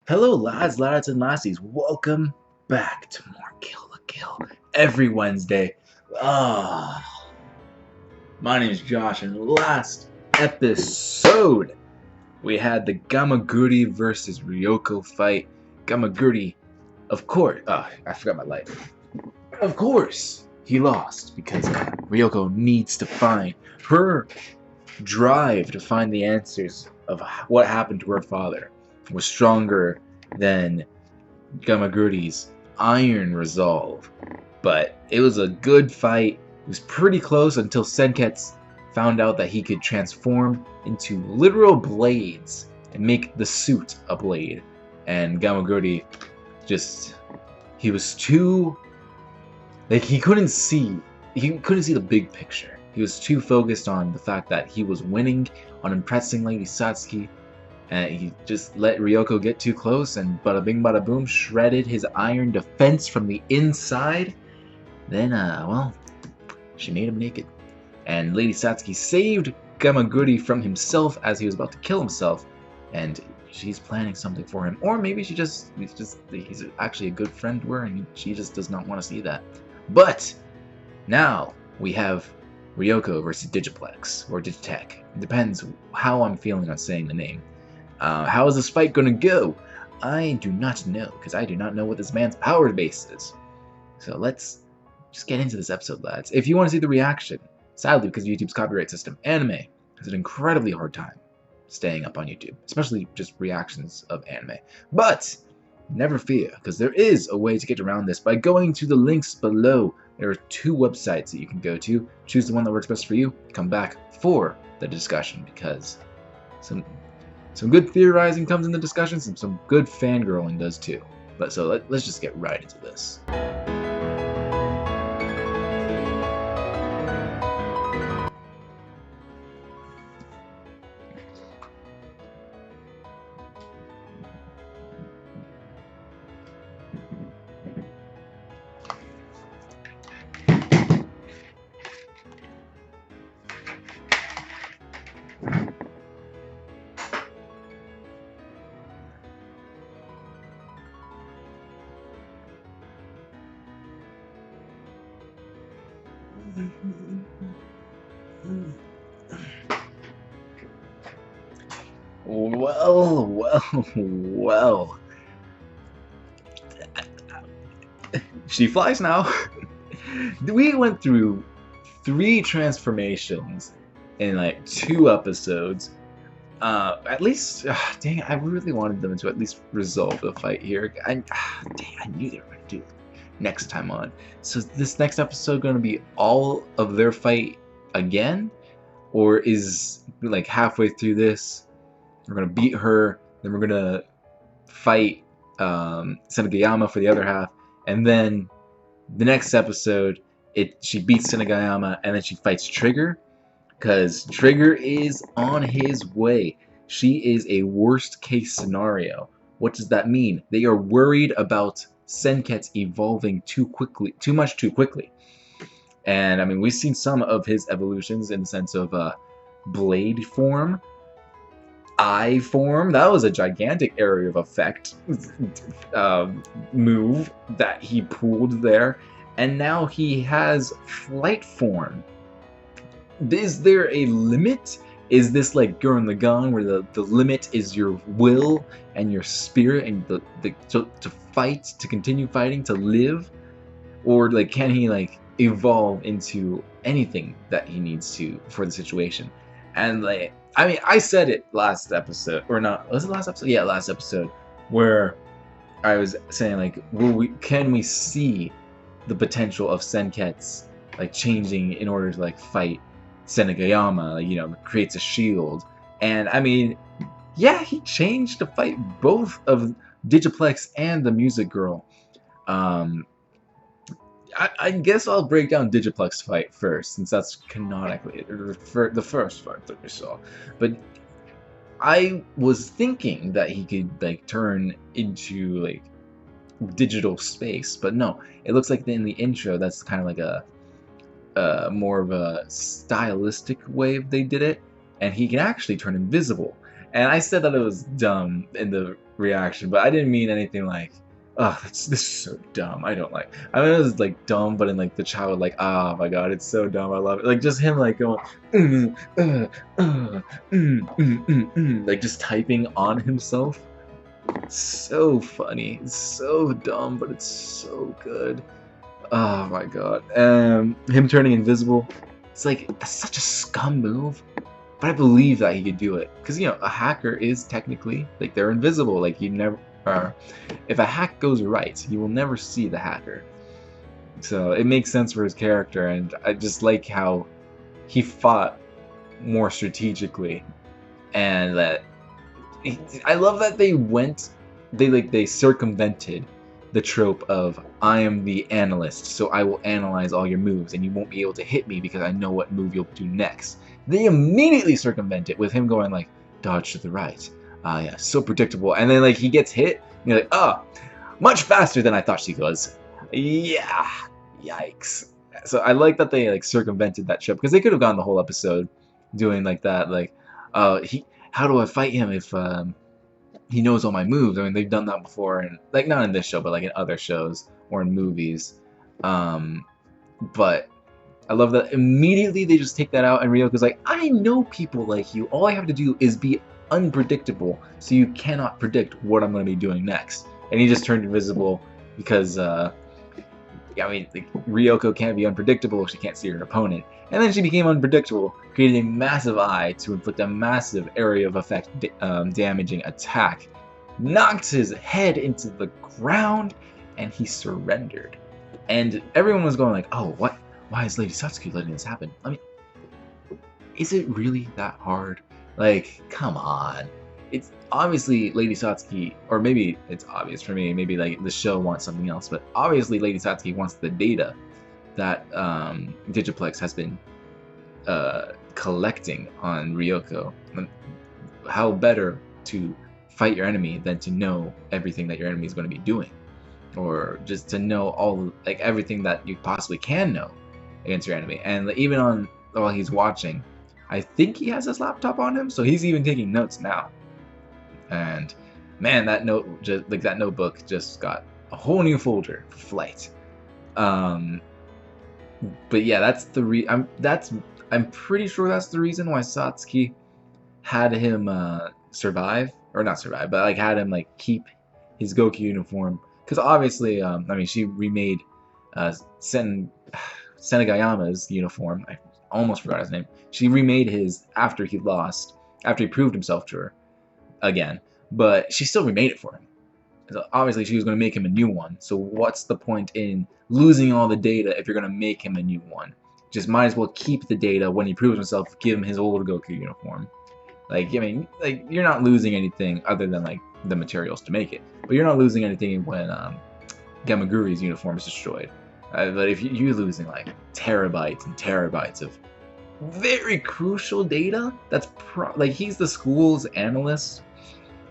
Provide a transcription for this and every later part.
Hello, lads, and lassies. Welcome back to more Kill la Kill every Wednesday. My name is Josh, and last episode we had the Gamaguri versus Ryuko fight. Gamaguri, of course. I forgot my light. Of course, he lost because Ryuko needs to find her drive to find the answers of what happened to her father was stronger than Gamaguri's iron resolve. But it was a good fight. It was pretty close until Senketsu found out that he could transform into literal blades and make the suit a blade. And Gamaguri he was too, he couldn't see the big picture. He was too focused on the fact that he was winning, on impressing Lady Satsuki, and he just let Ryuko get too close, and bada bing bada boom, shredded his iron defense from the inside. Then, well, she made him naked. And Lady Satsuki saved Gamaguri from himself as he was about to kill himself, and she's planning something for him. Or maybe he's actually a good friend to her, and she just does not want to see that. But now we have Ryuko versus Digiplex, or Digitech. It depends how I'm feeling on saying the name. How is this fight gonna go? I do not know, because I do not know what this man's power base is. So let's just get into this episode, lads. If you want to see the reaction, sadly, because of YouTube's copyright system, anime has an incredibly hard time staying up on YouTube, especially just reactions of anime. But never fear, because there is a way to get around this by going to the links below. There are 2 websites that you can go to. Choose the one that works best for you. Come back for the discussion, because some good theorizing comes in the discussions, and some good fangirling does too. But so let's just get right into this. Well. She flies now. We went through 3 transformations in like 2 episodes. At least, dang, I really wanted them to at least resolve the fight here. Dang, I knew they were going to do it next time on. So is this next episode going to be all of their fight again? Or is, like, halfway through this, we're going to beat her, then we're going to fight Senagayama for the other half, and then the next episode, she beats Senagayama, and then she fights Trigger? Because Trigger is on his way. She is a worst case scenario. What does that mean? They are worried about Senketsu evolving too much too quickly. And I mean, we've seen some of his evolutions in the sense of blade form, eye form. That was a gigantic area of effect move that he pulled there. And now he has flight form. Is there a limit? Is this like Gurren Lagann, where the limit is your will and your spirit and to fight, to continue fighting, to live? Or like, can he like evolve into anything that he needs to for the situation? And like, I mean, I said it last episode, or not, was it last episode? Yeah, last episode, where I was saying like, can we see the potential of Senketsu like changing in order to like fight Senagayama, you know, creates a shield. And I mean, yeah, he changed to fight both of Digiplex and the Music Girl. I guess I'll break down Digiplex fight first, since that's canonically the first fight that we saw. But I was thinking that he could like turn into like digital space, but no, it looks like in the intro that's kind of like a more of a stylistic way they did it, and he can actually turn invisible. And I said that it was dumb in the reaction, but I didn't mean anything like, oh, this is so dumb. I don't like. I mean, it was like dumb, but in like the child, like, oh my god, it's so dumb. I love it. Like just him like going, like just typing on himself. So funny. It's so dumb, but it's so good. Oh my god. Him turning invisible. It's like that's such a scum move. But I believe that he could do it. Because, you know, a hacker is technically, like, they're invisible. Like, you never, if a hack goes right, you will never see the hacker. So, it makes sense for his character, and I just like how he fought more strategically. And that, I love that they circumvented the trope of, I am the analyst, so I will analyze all your moves, and you won't be able to hit me because I know what move you'll do next. They immediately circumvent it with him going like, dodge to the right. Yeah, so predictable. And then like he gets hit, and you're like, oh, much faster than I thought she was. Yeah, yikes. So I like that they like circumvented that trip, because they could have gone the whole episode doing like that, like, how do I fight him if he knows all my moves? I mean, they've done that before, and like not in this show, but like in other shows or in movies. But I love that immediately they just take that out, and Ryoko's like, I know people like you. All I have to do is be unpredictable, so you cannot predict what I'm going to be doing next. And he just turned invisible because, yeah, I mean, like, Ryuko can't be unpredictable if she can't see her opponent. And then she became unpredictable, creating a massive eye to inflict a massive area of effect damaging attack. Knocked his head into the ground, and he surrendered. And everyone was going like, oh, what? Why is Lady Satsuki letting this happen? I mean, is it really that hard? Like, come on. It's obviously Lady Satsuki, or maybe it's obvious for me, maybe like the show wants something else, but obviously Lady Satsuki wants the data that Digiplex has been collecting on Ryuko. How better to fight your enemy than to know everything that your enemy is going to be doing, or just to know all, like, everything that you possibly can know against your enemy. And even while he's watching, I think he has his laptop on him, so he's even taking notes now. And man, that notebook just got a whole new folder for flight. But yeah, that's I'm pretty sure that's the reason why Satsuki had him survive, or not survive, but like had him like keep his Goku uniform, because obviously, I mean, she remade Senegayama's uniform. I almost forgot his name. She remade his after he proved himself to her again, but she still remade it for him. So obviously she was going to make him a new one, so what's the point in losing all the data if you're going to make him a new one? Just might as well keep the data. When he proves himself, give him his old Goku uniform. Like, I mean, like, you're not losing anything other than like the materials to make it, but you're not losing anything when Gamaguri's uniform is destroyed. But if you're losing like terabytes and terabytes of very crucial data, that's like, he's the school's analyst,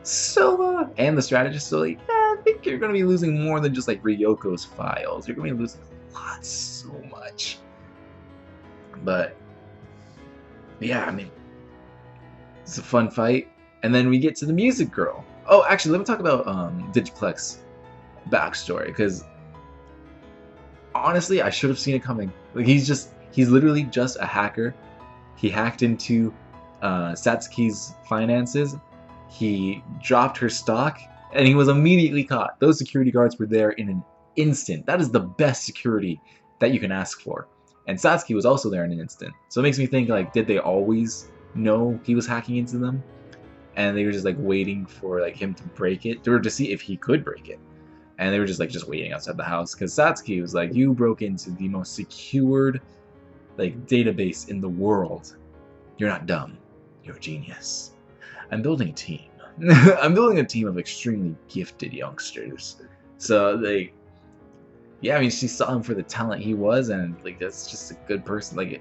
so and the strategist, so like, I think you're gonna be losing more than just like Ryoko's files. You're gonna be losing a lot, so much. But yeah, I mean, it's a fun fight, and then we get to the music girl. Oh, actually, let me talk about Digiplex backstory, because honestly, I should have seen it coming. Like, he's literally just a hacker. He hacked into Satsuki's finances. He dropped her stock, and he was immediately caught. Those security guards were there in an instant. That is the best security that you can ask for. And Satsuki was also there in an instant. So it makes me think, like, did they always know he was hacking into them? And they were just like waiting for like him to break it, or to see if he could break it. And they were just waiting outside the house, because Satsuki was like, you broke into the most secured like database in the world. You're not dumb. You're a genius. I'm building a team. I'm building a team of extremely gifted youngsters. So like, yeah, I mean, she saw him for the talent he was, and like, that's just a good person. Like, a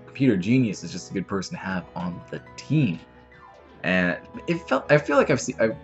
computer genius is just a good person to have on the team. And I feel like I've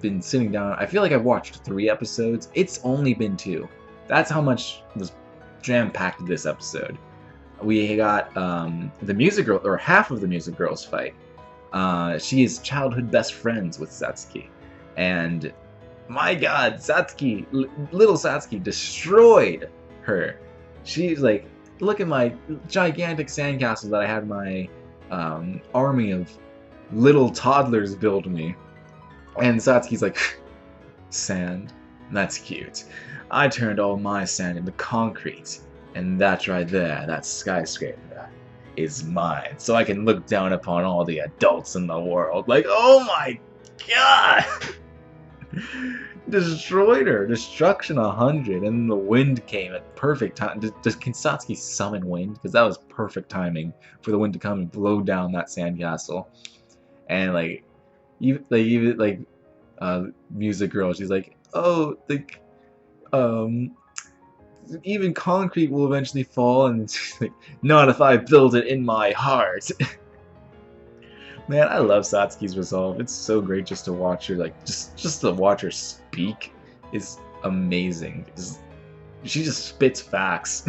been sitting down. I feel like I've watched 3 episodes. It's only been 2. That's how much was jam-packed this episode. We got the music girl, or half of the music girls fight, She is childhood best friends with Satsuki, and my God, Satsuki, little Satsuki, destroyed her. She's like, look at my gigantic sandcastle that I had my army of little toddlers build me, and Satsuki's like, sand, that's cute. I turned all my sand into concrete, and that right there, that skyscraper, is mine. So I can look down upon all the adults in the world. Like, oh my God! Destroyed her. Destruction 100, and the wind came at perfect time. Does Satsuki summon wind? Because that was perfect timing for the wind to come and blow down that sandcastle. And like, even Music Girl, she's like, oh, even concrete will eventually fall, and she's like, not if I build it in my heart. Man, I love Satsuki's resolve. It's so great just to watch her, like, just to watch her speak is amazing. She just spits facts.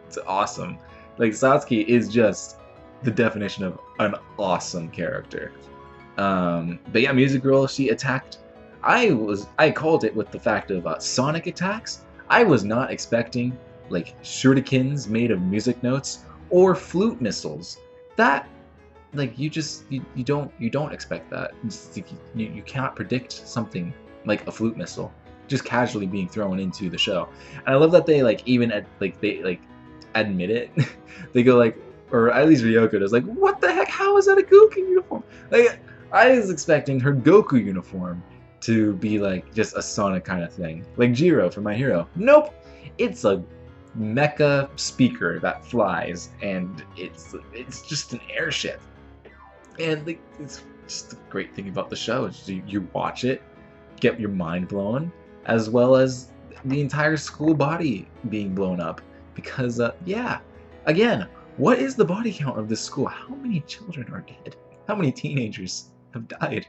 It's awesome. Like, Satsuki is just the definition of an awesome character. But yeah, Music Girl, she attacked. I called it with the fact of sonic attacks. I was not expecting like shurikens made of music notes or flute missiles. That, like, you don't expect that. You cannot predict something like a flute missile just casually being thrown into the show. And I love that they they admit it. They go like, or at least Ryuko does, like, what the heck? How is that a Goku uniform? Like, I was expecting her Goku uniform to be like just a Sonic kind of thing, like Jiro from My Hero. Nope, it's a mecha speaker that flies, and it's just an airship. And like, it's just the great thing about the show is you watch it, get your mind blown, as well as the entire school body being blown up. Because yeah, again, what is the body count of this school? How many children are dead? How many teenagers have died?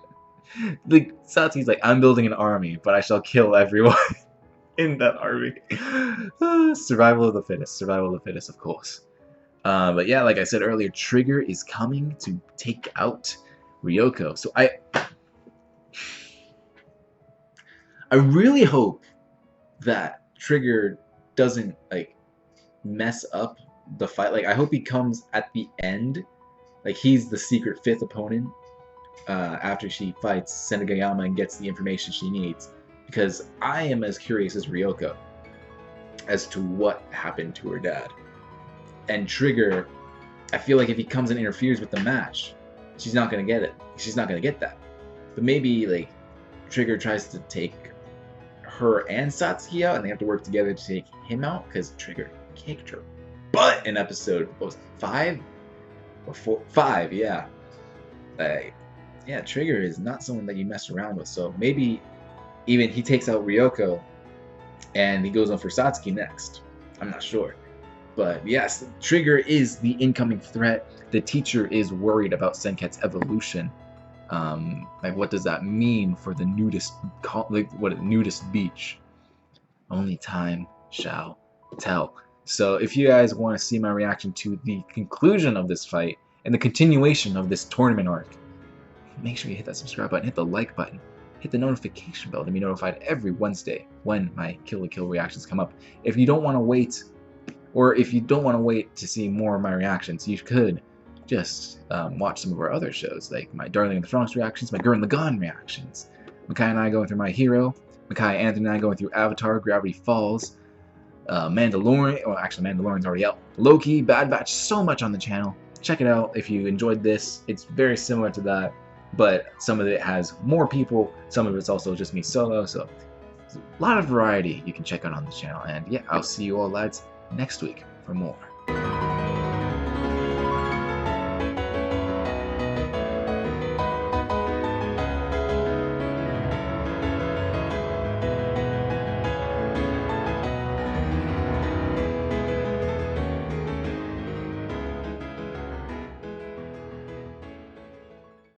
Like, Satsuki's like, I'm building an army, but I shall kill everyone in that army. Survival of the fittest. Survival of the fittest, of course. But yeah, like I said earlier, Trigger is coming to take out Ryuko. So I really hope that Trigger doesn't like mess up the fight. Like, I hope he comes at the end, like he's the secret fifth opponent after she fights Senegayama and gets the information she needs, because I am as curious as Ryuko as to what happened to her dad. And Trigger, I feel like if he comes and interferes with the match, she's not gonna get it. She's not gonna get that. But maybe like Trigger tries to take her and Satsuki out, and they have to work together to take him out, because Trigger kicked her butt in episode, what was it, 5 or 4? 5, yeah. Yeah, Trigger is not someone that you mess around with. So maybe even he takes out Ryuko and he goes on for Satsuki next. I'm not sure. But yes, Trigger is the incoming threat. The teacher is worried about Senket's evolution. Like, what does that mean for the nudist, nudist beach? Only time shall tell. So if you guys want to see my reaction to the conclusion of this fight and the continuation of this tournament arc, make sure you hit that subscribe button, hit the like button, hit the notification bell to be notified every Wednesday when my Kill la Kill reactions come up. If you don't want to wait, or if you don't want to wait to see more of my reactions, you could just watch some of our other shows, like my Darling in the Franxx reactions, my Gurren Lagann reactions, Makai and I going through My Hero, Makai, Anthony and I going through Avatar, Gravity Falls, Mandalorian, well actually Mandalorian's already out, Loki, Bad Batch, so much on the channel. Check it out if you enjoyed this. It's very similar to that, but some of it has more people, some of it's also just me solo, so there's a lot of variety you can check out on the channel. And yeah, I'll see you all lads next week for more.